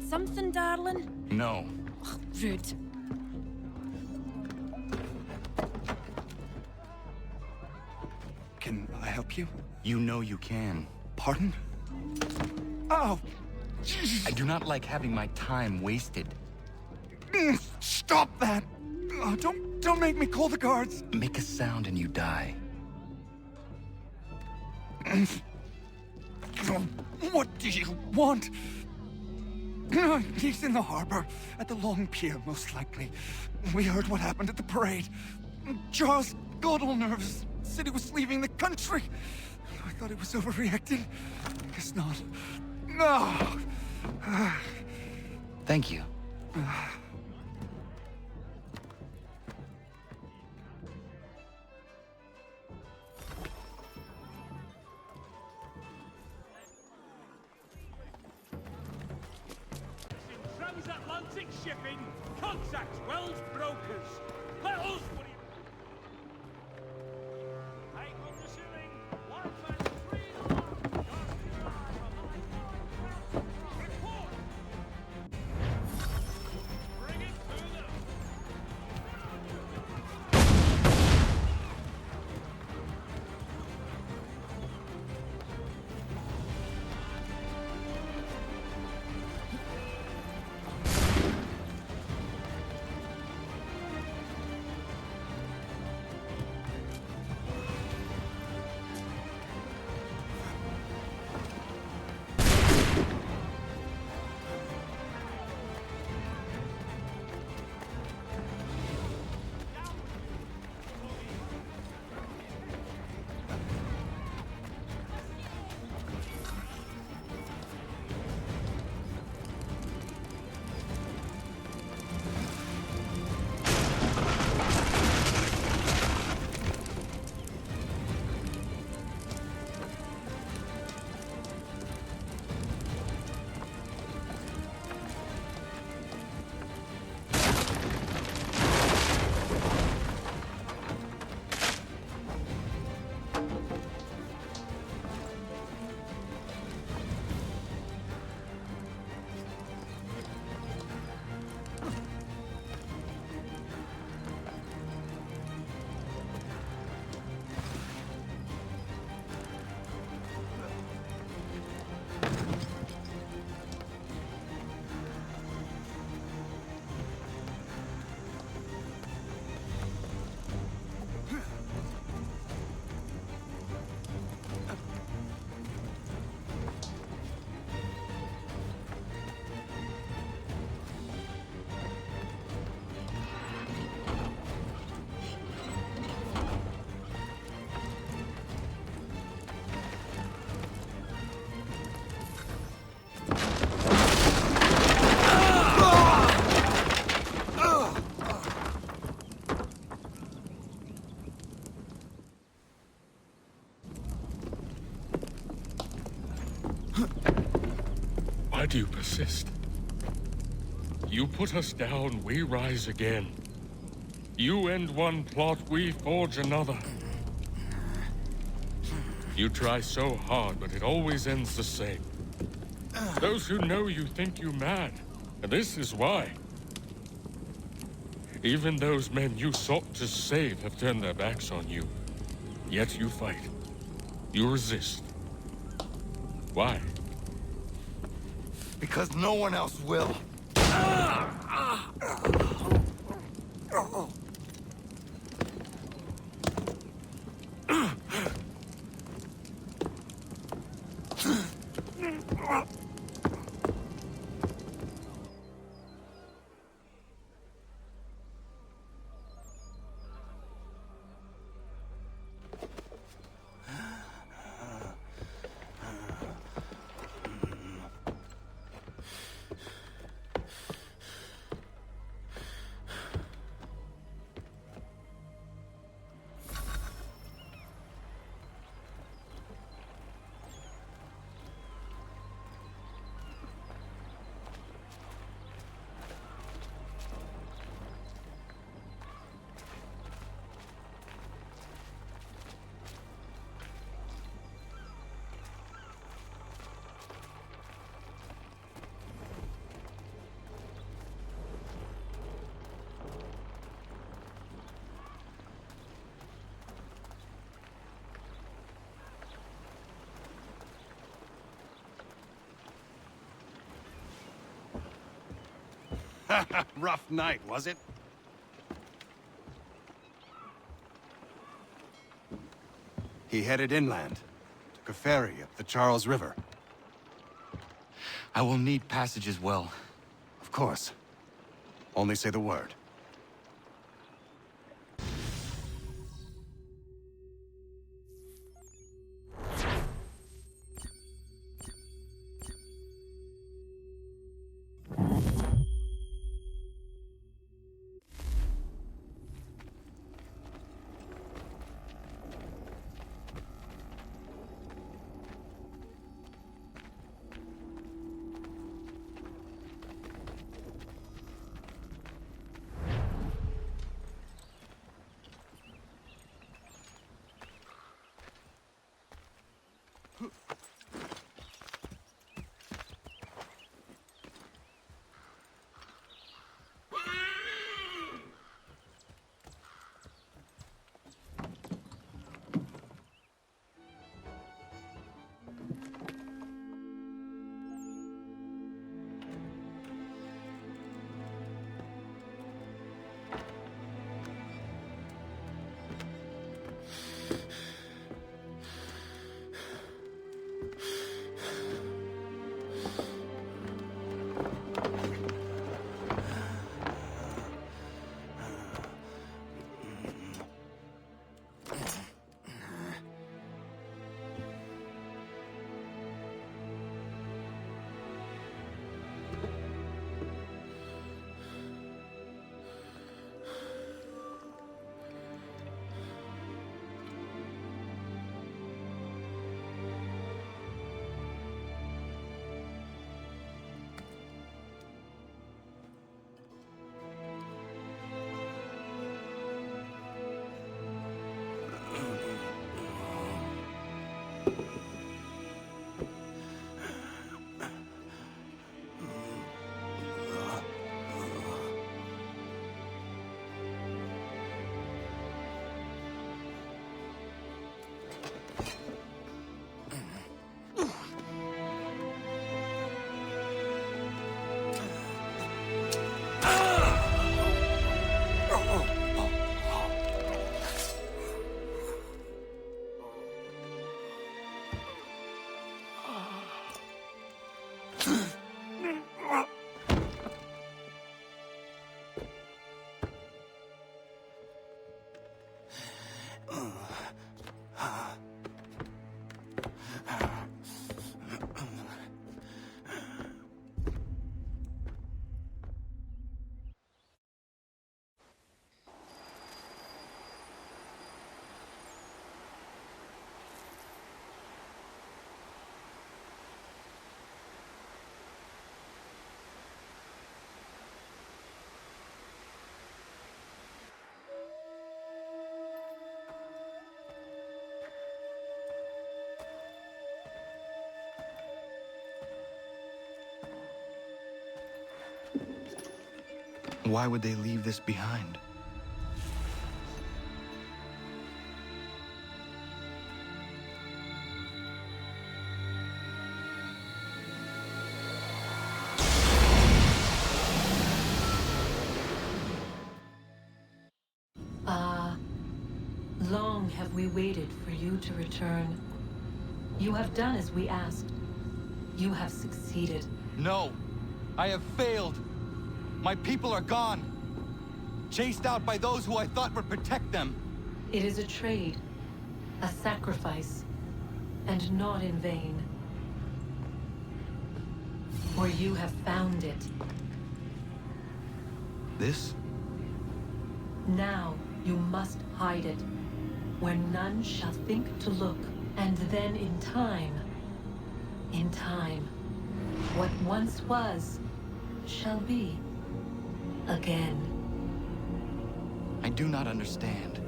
something, darling? No. Ugh, rude. Can I help you? You know you can. Pardon? Oh! I do not like having my time wasted. Stop that! Oh, don't make me call the guards! Make a sound and you die. What do you want? He's in the harbor, at the Long Pier, most likely. We heard what happened at the parade. Charles got all nervous, said he was leaving the country. I thought he was overreacting. Guess not. No! Thank you. Transatlantic shipping, contact Wells Brokers. Let us put it. Take on the shilling. 1 3 Report. Bring it to them. Why do you persist? You put us down, we rise again. You end one plot, we forge another. You try so hard, but it always ends the same. Those who know you think you mad, and this is why. Even those men you sought to save have turned their backs on you. Yet you fight. You resist. Why? Because no one else will. Rough night, was it? He headed inland. Took a ferry up the Charles River. I will need passage as well. Of course. Only say the word. Why would they leave this behind? Long have we waited for you to return. You have done as we asked. You have succeeded. No! I have failed! My people are gone! Chased out by those who I thought would protect them! It is a trade, a sacrifice, and not in vain. For you have found it. This? Now you must hide it, where none shall think to look, and then in time, what once was, shall be again. I do not understand.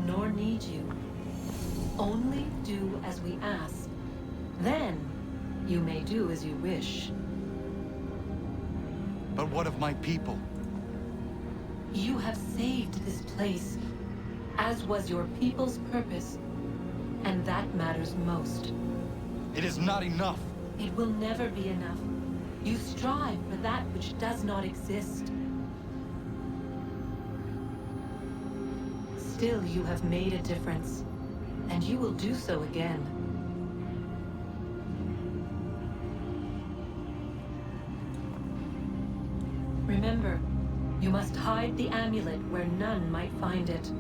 Nor need you. Only do as we ask. Then, you may do as you wish. But what of my people? You have saved this place, as was your people's purpose, and that matters most. It is not enough! It will never be enough. You strive for that which does not exist. Still, you have made a difference, and you will do so again. Remember, you must hide the amulet where none might find it.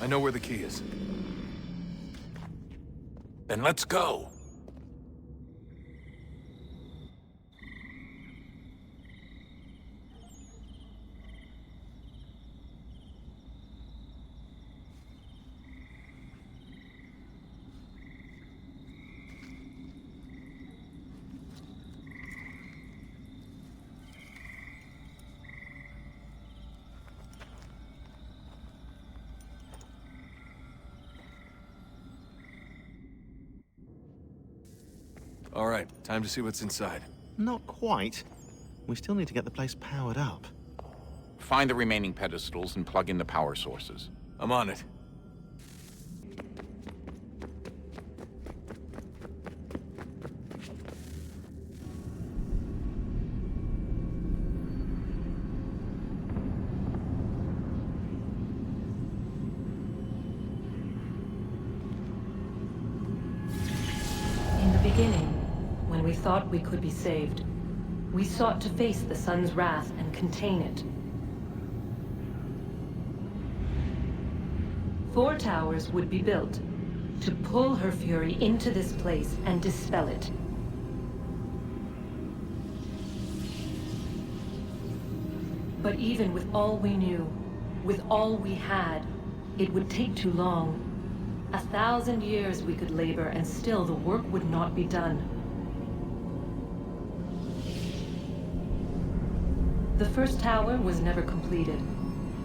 I know where the key is. Then let's go. All right, time to see what's inside. Not quite. We still need to get the place powered up. Find the remaining pedestals and plug in the power sources. I'm on it. In the beginning, when we thought we could be saved, we sought to face the sun's wrath and contain it. 4 towers would be built to pull her fury into this place and dispel it. But even with all we knew, with all we had, it would take too long. 1,000 years we could labor and still the work would not be done. The first tower was never completed.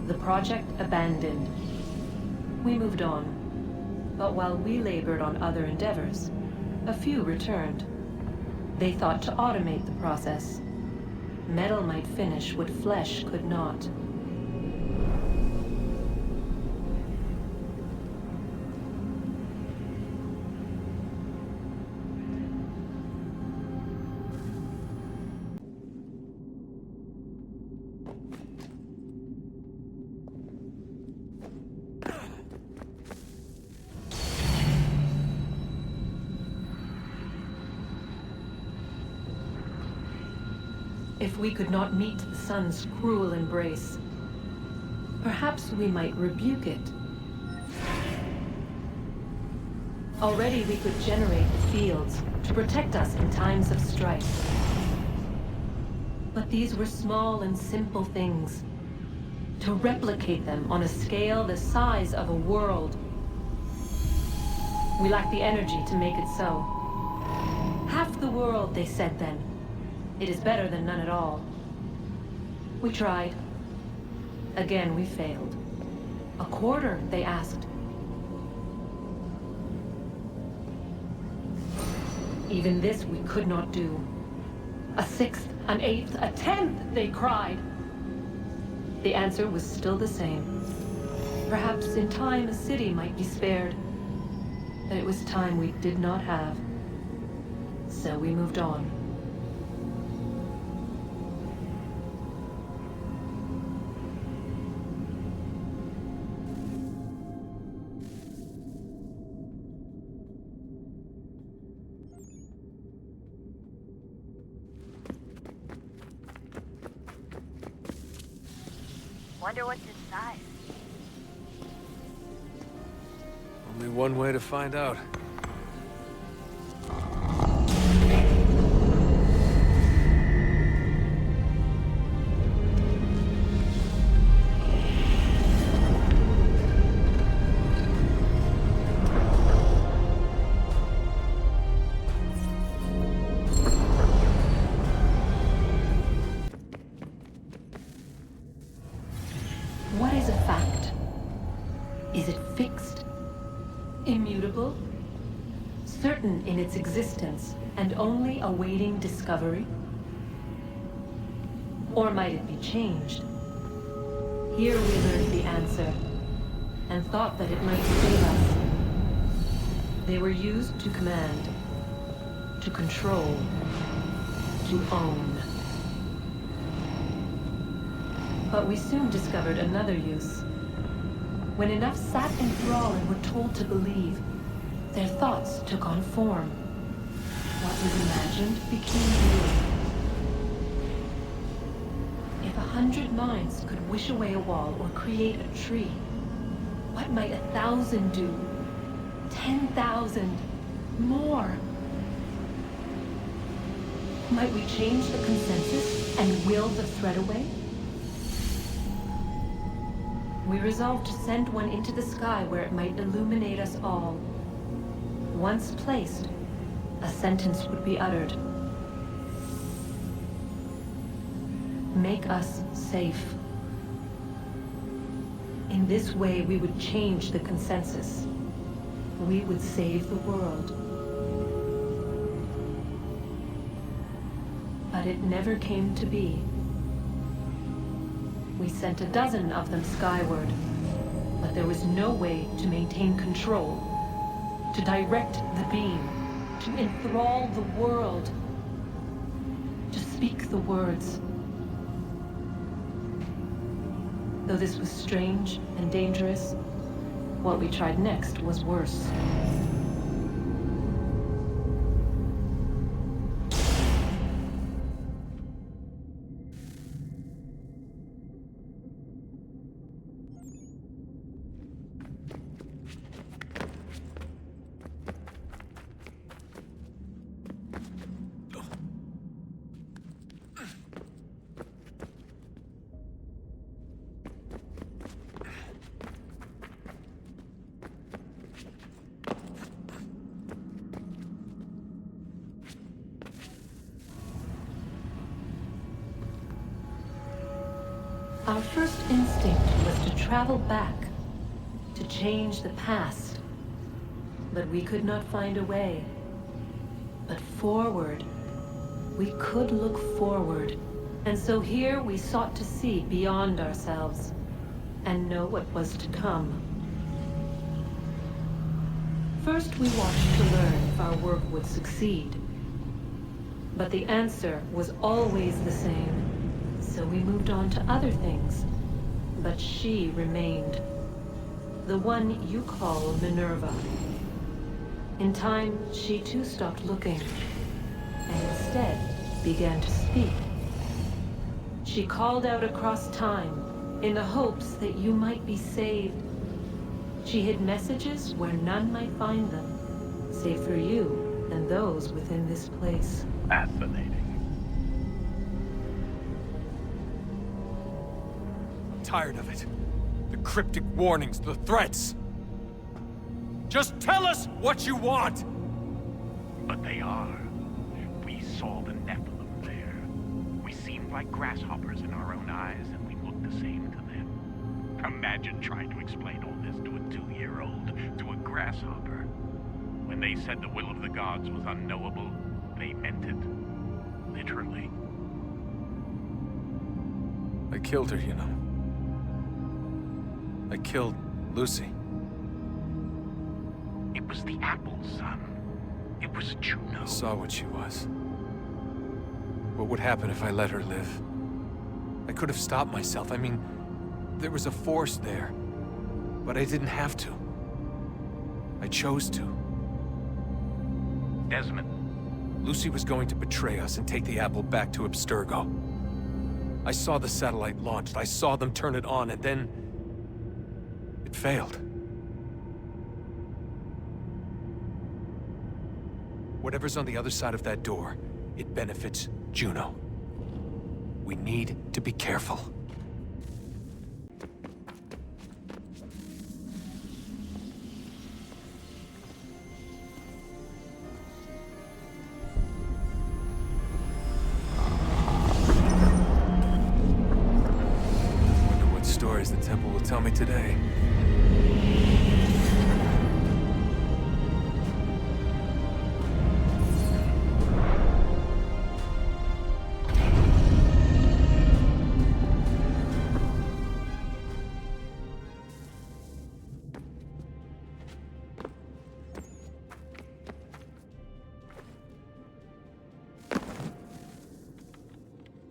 The project abandoned. We moved on. But while we labored on other endeavors, a few returned. They thought to automate the process. Metal might finish what flesh could not. If we could not meet the sun's cruel embrace, perhaps we might rebuke it. Already we could generate the fields to protect us in times of strife. But these were small and simple things. To replicate them on a scale the size of a world, we lack the energy to make it so. Half the world, they said then. It is better than none at all. We tried. Again, we failed. A quarter, they asked. Even this we could not do. A sixth, an eighth, a tenth, they cried. The answer was still the same. Perhaps in time a city might be spared. But it was time we did not have. So we moved on. Wonder what's inside. Only one way to find out. What is a fact? Is it fixed? Immutable? Certain in its existence and only awaiting discovery? Or might it be changed? Here we learned the answer, and thought that it might save us. They were used to command, to control, to own. But we soon discovered another use. When enough sat in thrall and were told to believe, their thoughts took on form. What was imagined became real. If 100 minds could wish away a wall or create a tree, what might 1,000 do? 10,000? More? Might we change the consensus and will the thread away? We resolved to send one into the sky where it might illuminate us all. Once placed, a sentence would be uttered. Make us safe. In this way, we would change the consensus. We would save the world. But it never came to be. We sent a dozen of them skyward, but there was no way to maintain control, to direct the beam, to enthrall the world, to speak the words. Though this was strange and dangerous, what we tried next was worse. Our first instinct was to travel back, to change the past. But we could not find a way. But forward, we could look forward. And so here we sought to see beyond ourselves, and know what was to come. First we watched to learn if our work would succeed. But the answer was always the same. So we moved on to other things. But she remained. The one you call Minerva. In time, she too stopped looking, and instead began to speak. She called out across time in the hopes that you might be saved. She hid messages where none might find them, save for you and those within this place. Fascinating. I'm tired of it. The cryptic warnings, the threats. Just tell us what you want! But they are. We saw the Nephilim there. We seemed like grasshoppers in our own eyes, and we looked the same to them. Imagine trying to explain all this to a 2-year-old, to a grasshopper. When they said the will of the gods was unknowable, they meant it. Literally. I killed her, you know. I killed Lucy. It was the apple, son. It was Juno. I saw what she was. What would happen if I let her live? I could have stopped myself. I mean, there was a force there. But I didn't have to. I chose to. Desmond. Lucy was going to betray us and take the apple back to Abstergo. I saw the satellite launched. I saw them turn it on, and then... it failed. Whatever's on the other side of that door, it benefits Juno. We need to be careful. Wonder what stories the temple will tell me today.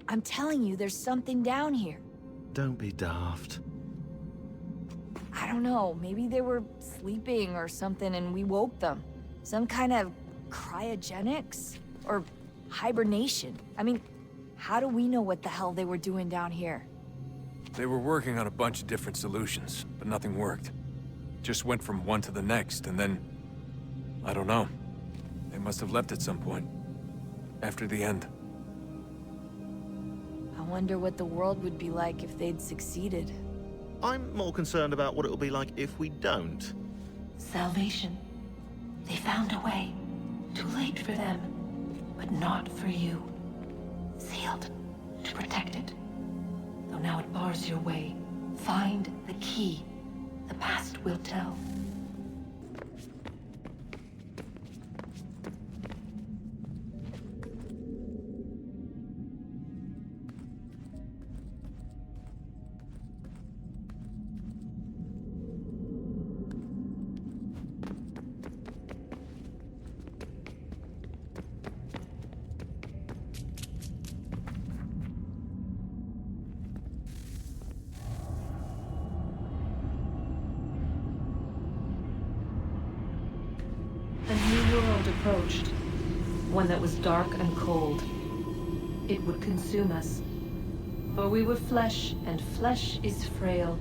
I'm telling you, there's something down here. Don't be daft. I don't know, maybe they were sleeping or something and we woke them. Some kind of cryogenics? Or hibernation. I mean, how do we know what the hell they were doing down here? They were working on a bunch of different solutions, but nothing worked. Just went from one to the next, and then... I don't know. They must have left at some point. After the end. I wonder what the world would be like if they'd succeeded. I'm more concerned about what it'll be like if we don't. Salvation. They found a way. Too late for them, but not for you. Sealed to protect it. Though now it bars your way. Find the key. The past will tell. A new world approached. One that was dark and cold. It would consume us. For we were flesh, and flesh is frail.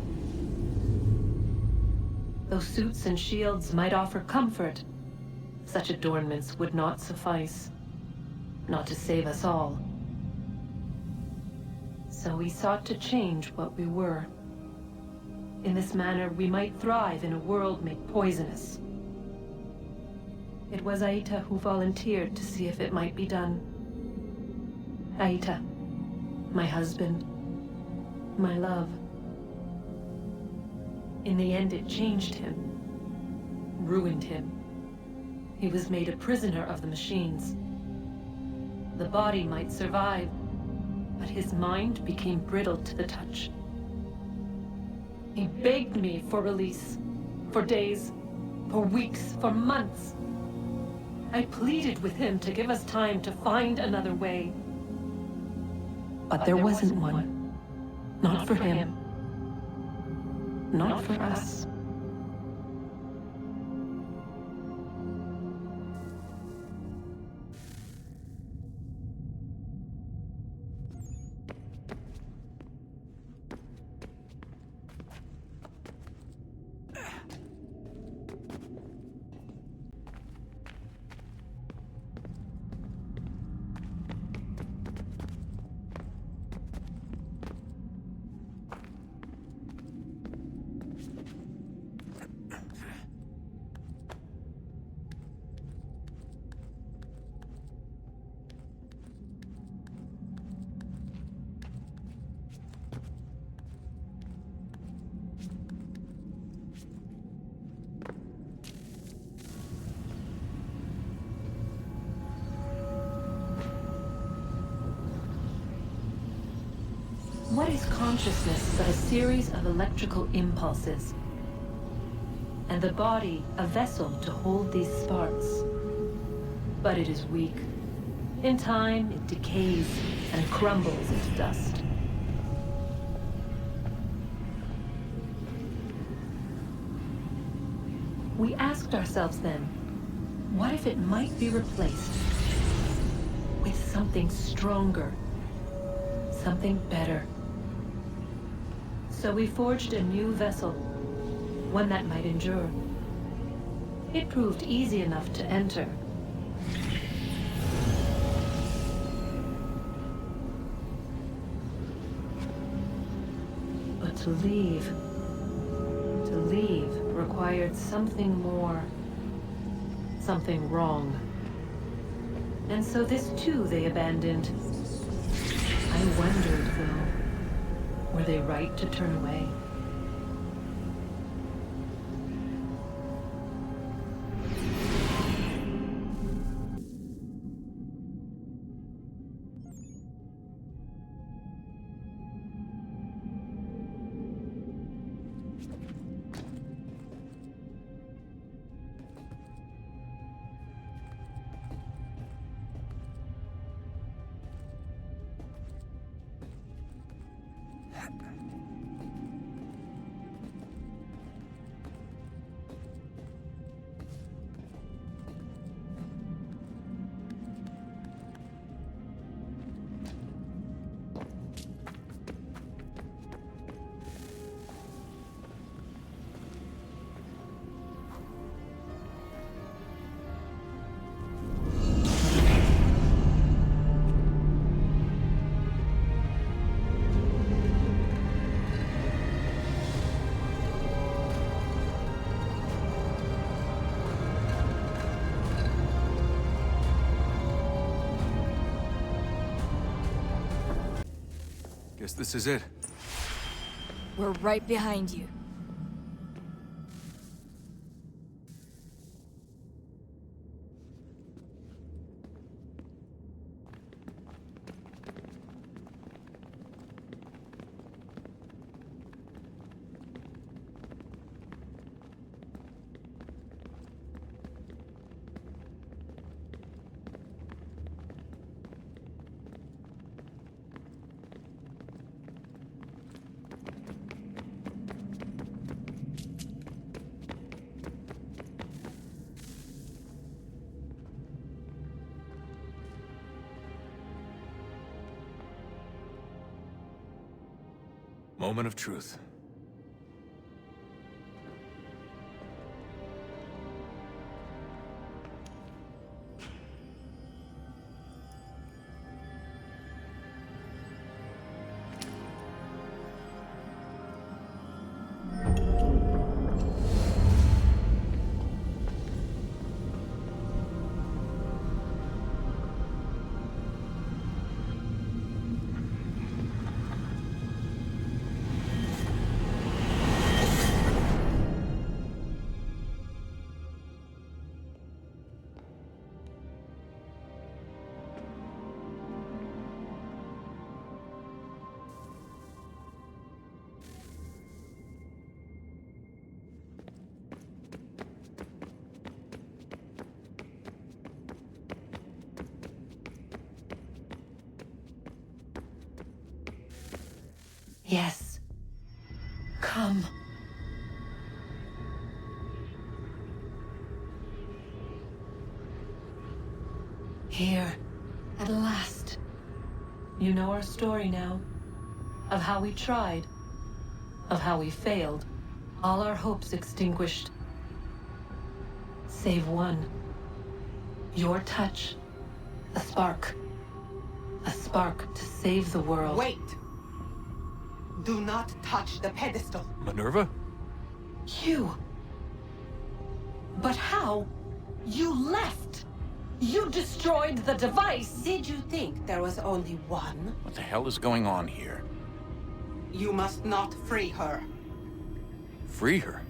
Though suits and shields might offer comfort, such adornments would not suffice. Not to save us all. So we sought to change what we were. In this manner, we might thrive in a world made poisonous. It was Aita who volunteered to see if it might be done. Aita, my husband, my love. In the end, it changed him, ruined him. He was made a prisoner of the machines. The body might survive, but his mind became brittle to the touch. He begged me for release, for days, for weeks, for months. I pleaded with him to give us time to find another way. But there wasn't one. Not for him. Not for us. consciousness but a series of electrical impulses, and the body a vessel to hold these sparks. But it is weak. In time, it decays and crumbles into dust. We asked ourselves then, what if it might be replaced with something stronger, something better? So we forged a new vessel, one that might endure. It proved easy enough to enter. But to leave required something more, something wrong. And so this too they abandoned. I wondered, though, were they right to turn away? Guess this is it. We're right behind you. Moment of truth. Yes. Come. Here, at last. You know our story now. Of how we tried. Of how we failed. All our hopes extinguished. Save one. Your touch. A spark. A spark to save the world. Wait! Do not touch the pedestal. Minerva? You. But how? You left! You destroyed the device! Did you think there was only one? What the hell is going on here? You must not free her. Free her?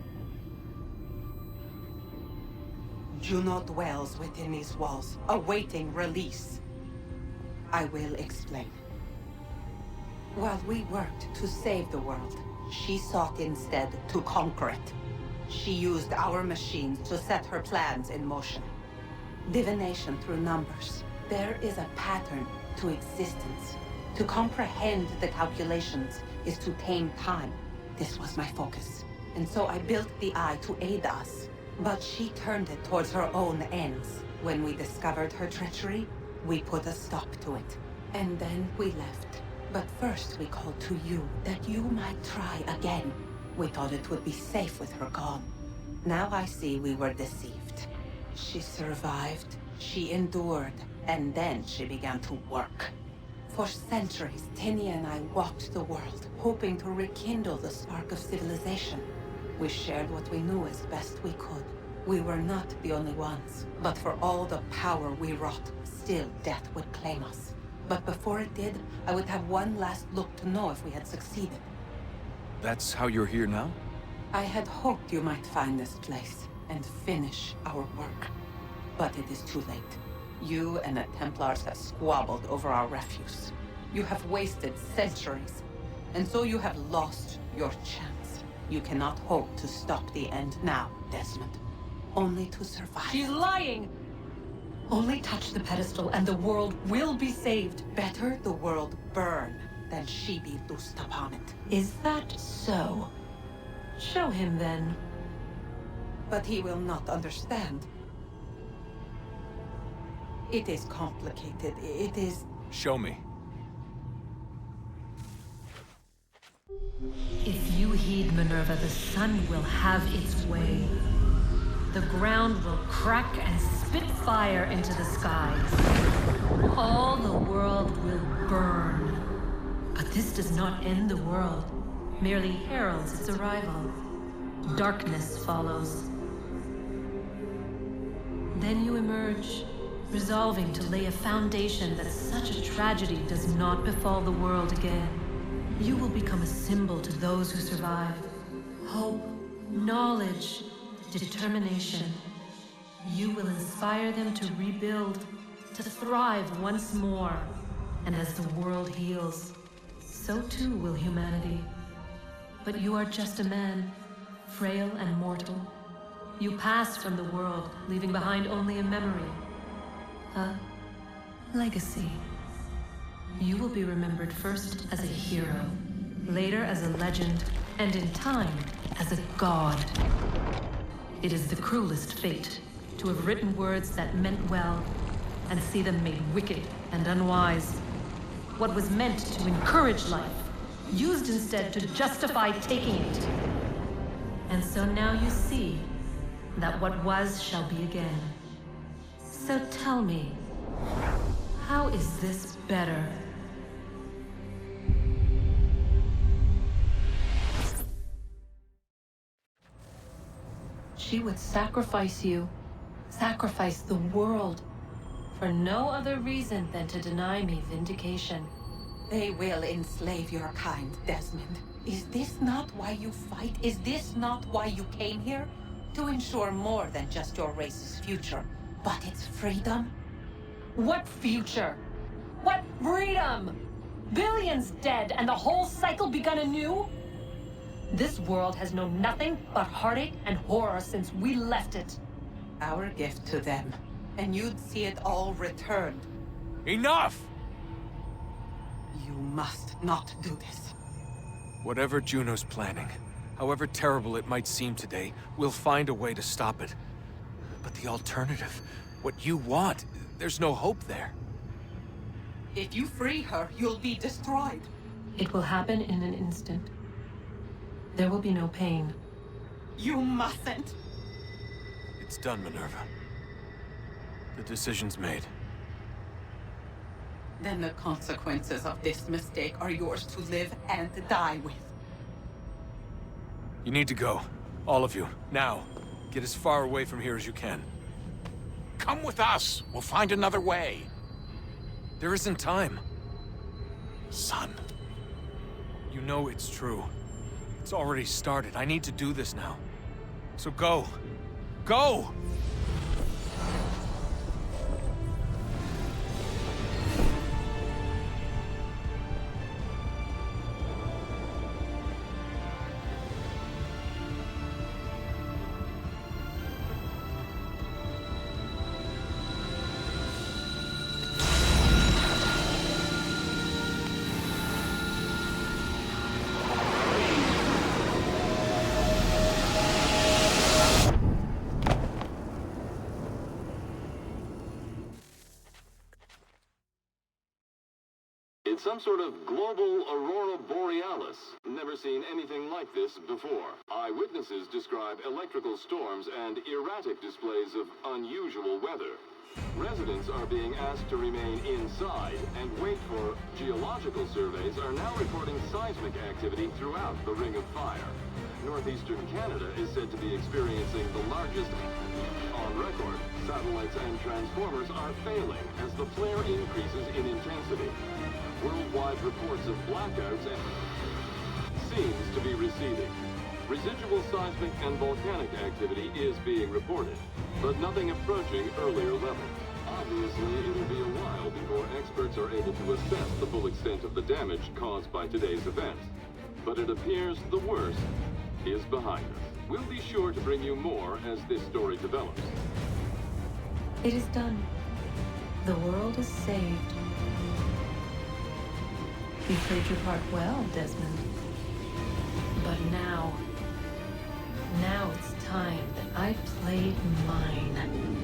Juno dwells within these walls, awaiting release. I will explain. While we worked to save the world, she sought instead to conquer it. She used our machines to set her plans in motion. Divination through numbers. There is a pattern to existence. To comprehend the calculations is to tame time. This was my focus. And so I built the Eye to aid us. But she turned it towards her own ends. When we discovered her treachery, we put a stop to it. And then we left. But first we called to you, that you might try again. We thought it would be safe with her gone. Now I see we were deceived. She survived, she endured, and then she began to work. For centuries, Tinia and I walked the world, hoping to rekindle the spark of civilization. We shared what we knew as best we could. We were not the only ones, but for all the power we wrought, still death would claim us. But before it did, I would have one last look to know if we had succeeded. That's how you're here now? I had hoped you might find this place and finish our work. But it is too late. You and the Templars have squabbled over our refuse. You have wasted centuries, and so you have lost your chance. You cannot hope to stop the end now, Desmond. Only to survive. She's lying! Only touch the pedestal and the world will be saved. Better the world burn than she be loosed upon it. Is that so? Show him then. But he will not understand. It is complicated. It is... Show me. If you heed Minerva, the sun will have its way. The ground will crack and spit fire into the skies. All the world will burn. But this does not end the world, merely heralds its arrival. Darkness follows. Then you emerge, resolving to lay a foundation that such a tragedy does not befall the world again. You will become a symbol to those who survive. Hope, knowledge, determination. You will inspire them to rebuild, to thrive once more. And as the world heals, so too will humanity. But you are just a man, frail and mortal. You pass from the world, leaving behind only a memory. A legacy. You will be remembered first as a hero, later as a legend, and in time, as a god. It is the cruelest fate, to have written words that meant well, and see them made wicked and unwise. What was meant to encourage life, used instead to justify taking it. And so now you see that what was shall be again. So tell me, how is this better? She would sacrifice you, sacrifice the world, for no other reason than to deny me vindication. They will enslave your kind, Desmond. Is this not why you fight? Is this not why you came here? To ensure more than just your race's future, but its freedom? What future? What freedom? Billions dead and the whole cycle begun anew? This world has known nothing but heartache and horror since we left it. Our gift to them, and you'd see it all returned. Enough! You must not do this. Whatever Juno's planning, however terrible it might seem today, we'll find a way to stop it. But the alternative, what you want, there's no hope there. If you free her, you'll be destroyed. It will happen in an instant. There will be no pain. You mustn't. It's done, Minerva. The decision's made. Then the consequences of this mistake are yours to live and die with. You need to go. All of you. Now. Get as far away from here as you can. Come with us. We'll find another way. There isn't time. Son. You know it's true. It's already started. I need to do this now. So go. Go! It's some sort of global aurora borealis. Never seen anything like this before. Eyewitnesses describe electrical storms and erratic displays of unusual weather. Residents are being asked to remain inside and wait for geological surveys are now reporting seismic activity throughout the Ring of Fire. Northeastern Canada is said to be experiencing the largest on record. Satellites and transformers are failing as the flare increases in intensity. Worldwide reports of blackouts seems to be receding. Residual seismic and volcanic activity is being reported, but nothing approaching earlier levels. Obviously, it'll be a while before experts are able to assess the full extent of the damage caused by today's events. But it appears the worst is behind us. We'll be sure to bring you more as this story develops. It is done. The world is saved. You played your part well, Desmond. But now it's time that I played mine.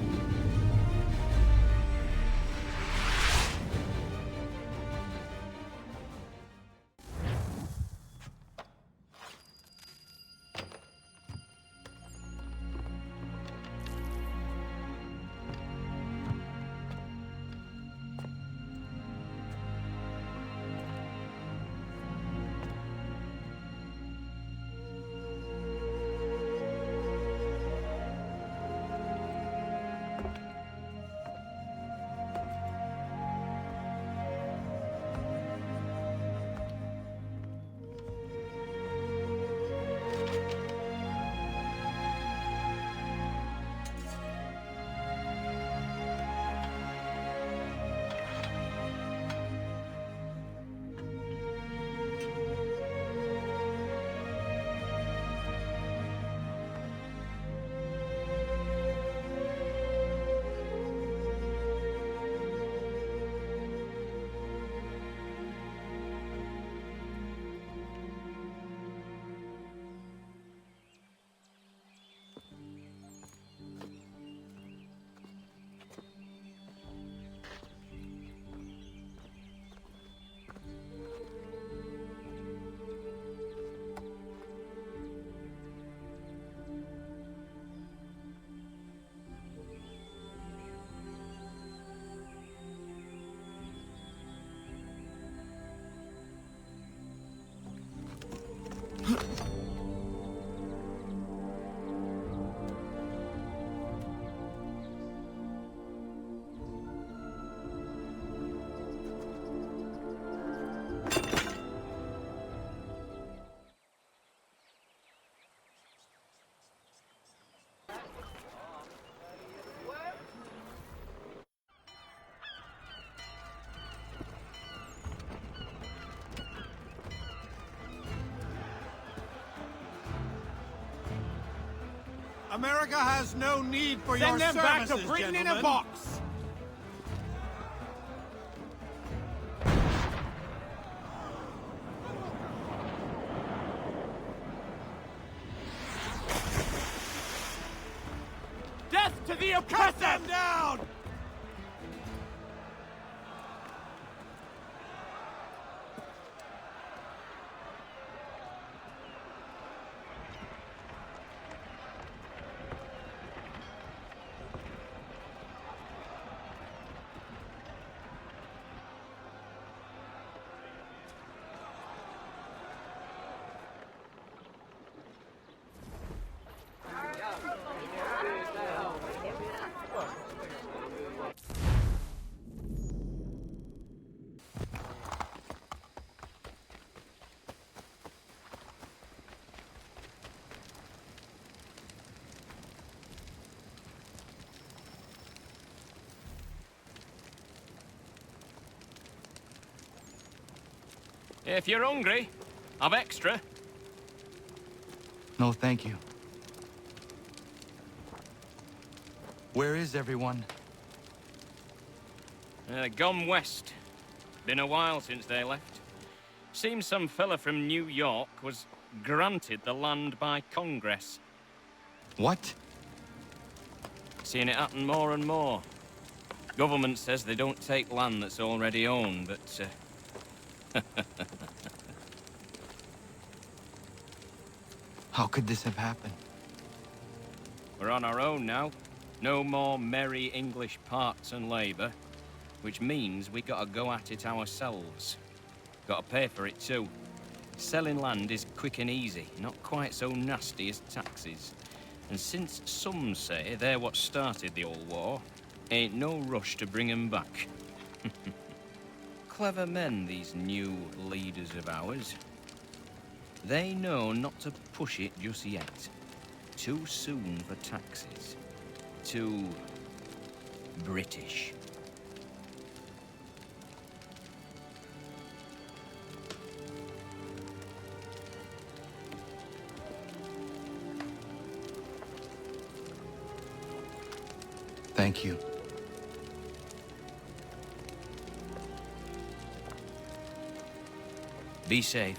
America has no need for Send your them back services, to Britain gentlemen. in a box! Death to the oppressor! Cut them down! If you're hungry, I've extra. No, thank you. Where is everyone? Gone west. Been a while since they left. Seems some fella from New York was granted the land by Congress. What? Seeing it happen more and more. Government says they don't take land that's already owned, but How could this have happened? We're on our own now. No more merry English parts and labour. Which means we gotta go at it ourselves. Gotta pay for it too. Selling land is quick and easy, not quite so nasty as taxes. And since some say they're what started the old war, ain't no rush to bring 'em back. Clever men, these new leaders of ours. They know not to push it just yet. Too soon for taxes. Too British. Thank you. Be safe.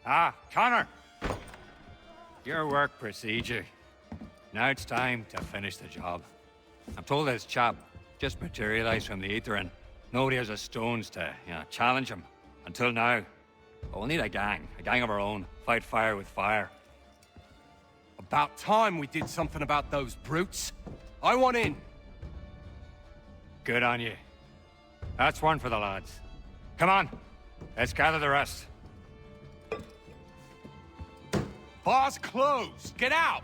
Ah, Connor! Your work procedure. Now it's time to finish the job. I'm told this chap just materialized from the ether and nobody has a stones to, challenge him. Until now. But we'll need a gang of our own. Fight fire with fire. About time we did something about those brutes. I want in. Good on you. That's one for the lads. Come on, let's gather the rest. Bar's closed. Get out!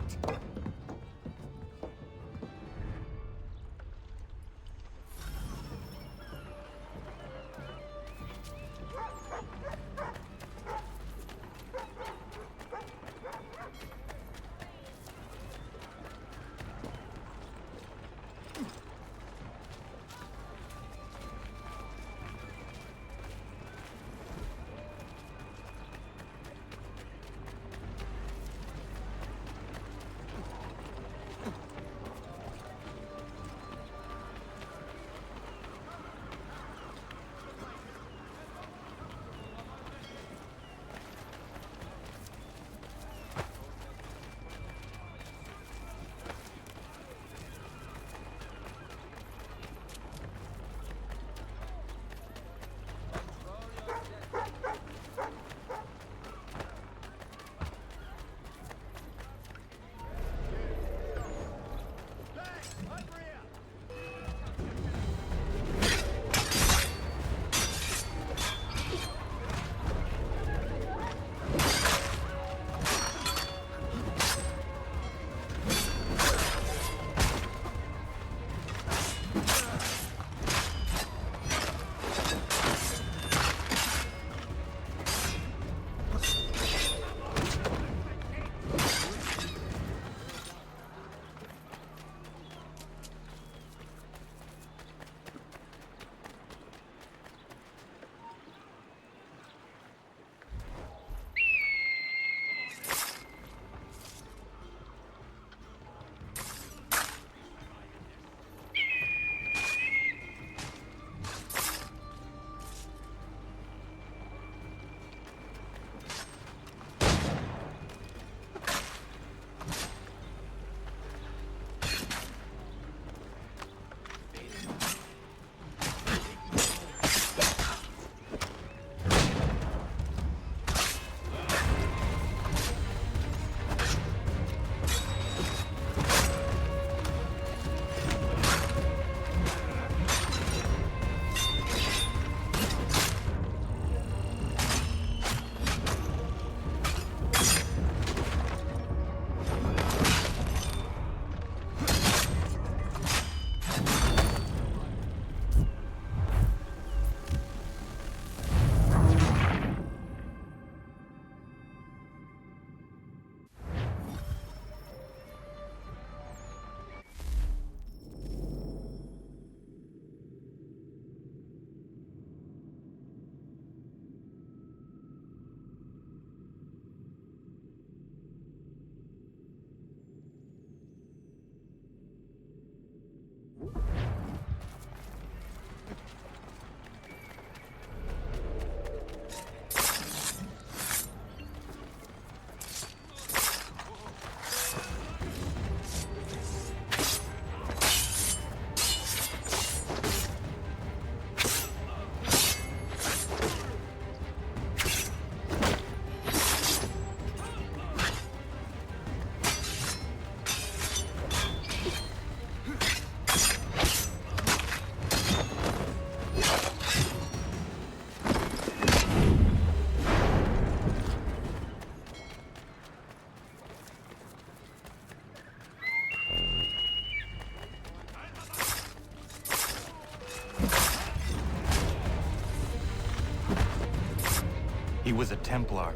He was a Templar.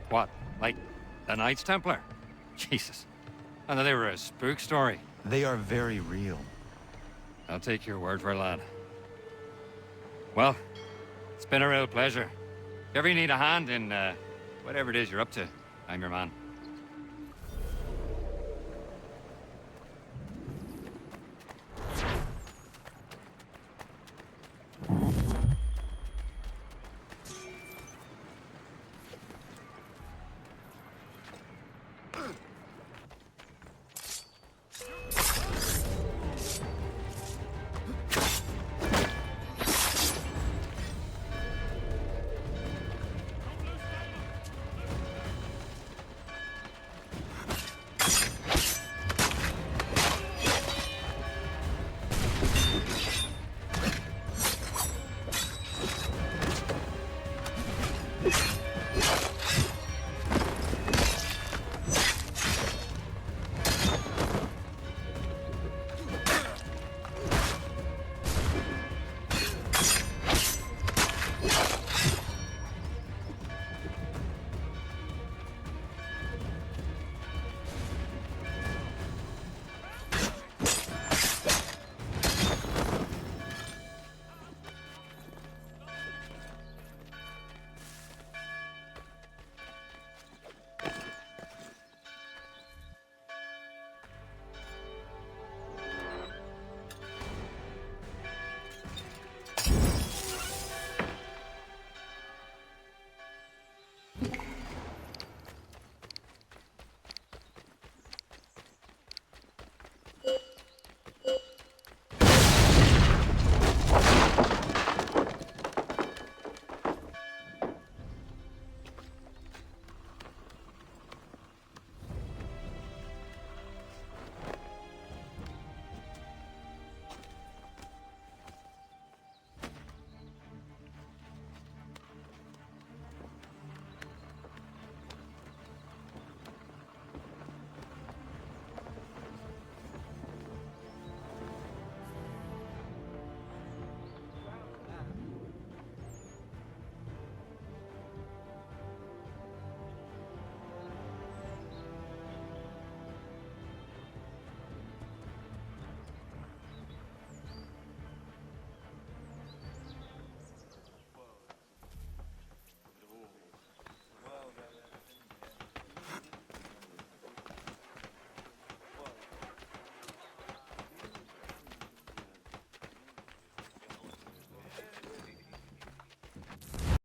What? Like the Knights Templar? Jesus. I thought they were a spook story. They are very real. I'll take your word for it, lad. Well, it's been a real pleasure. If you ever need a hand in whatever it is you're up to, I'm your man.